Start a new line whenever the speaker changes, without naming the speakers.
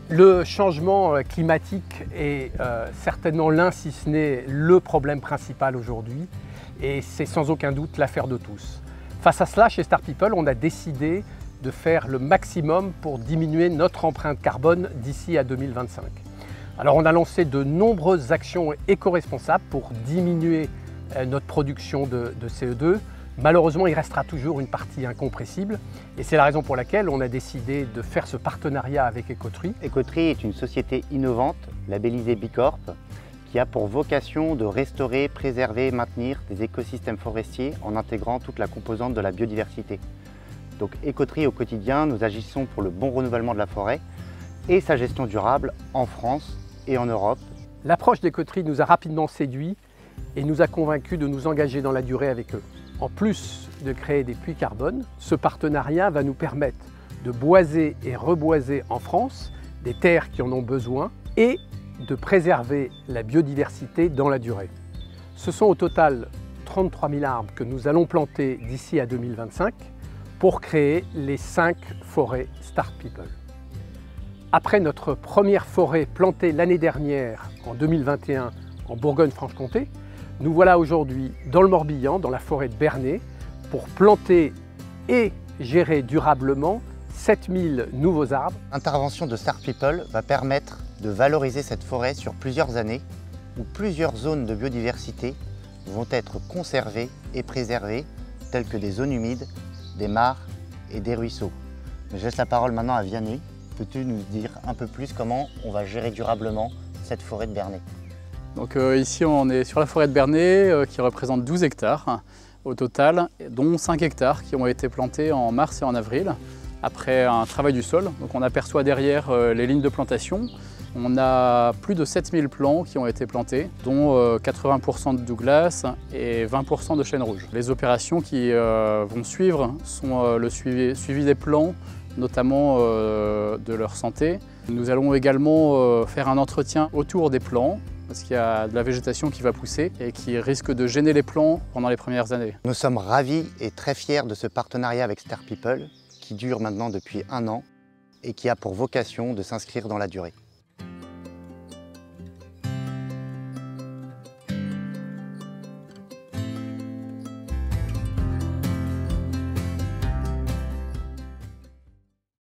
Le changement climatique est certainement l'un, si ce n'est le problème principal aujourd'hui, et c'est sans aucun doute l'affaire de tous. Face à cela, chez Star People, on a décidé de faire le maximum pour diminuer notre empreinte carbone d'ici à 2025. Alors on a lancé de nombreuses actions éco-responsables pour diminuer notre production de CO2. Malheureusement, il restera toujours une partie incompressible et c'est la raison pour laquelle on a décidé de faire ce partenariat avec Écoterie.
Écoterie est une société innovante, labellisée Bicorp, qui a pour vocation de restaurer, préserver et maintenir des écosystèmes forestiers en intégrant toute la composante de la biodiversité. Donc Écoterie, au quotidien, nous agissons pour le bon renouvellement de la forêt et sa gestion durable en France et en Europe.
L'approche d'Écoterie nous a rapidement séduits et nous a convaincus de nous engager dans la durée avec eux. En plus de créer des puits carbone, ce partenariat va nous permettre de boiser et reboiser en France des terres qui en ont besoin et de préserver la biodiversité dans la durée. Ce sont au total 33 000 arbres que nous allons planter d'ici à 2025 pour créer les 5 forêts Star People. Après notre première forêt plantée l'année dernière, en 2021, en Bourgogne-Franche-Comté, nous voilà aujourd'hui dans le Morbihan, dans la forêt de Bernay, pour planter et gérer durablement 7000 nouveaux arbres.
L'intervention de Star People va permettre de valoriser cette forêt sur plusieurs années où plusieurs zones de biodiversité vont être conservées et préservées, telles que des zones humides, des mares et des ruisseaux. Je laisse la parole maintenant à Vianney. Peux-tu nous dire un peu plus comment on va gérer durablement cette forêt de Bernay?
Donc ici on est sur la forêt de Bernay qui représente 12 hectares au total, dont 5 hectares qui ont été plantés en mars et en avril après un travail du sol. Donc on aperçoit derrière les lignes de plantation. On a plus de 7000 plants qui ont été plantés, dont 80% de Douglas et 20% de chêne rouge. Les opérations qui vont suivre sont le suivi des plants, notamment de leur santé. Nous allons également faire un entretien autour des plants, parce qu'il y a de la végétation qui va pousser et qui risque de gêner les plants pendant les premières années.
Nous sommes ravis et très fiers de ce partenariat avec Star People qui dure maintenant depuis 1 an et qui a pour vocation de s'inscrire dans la durée.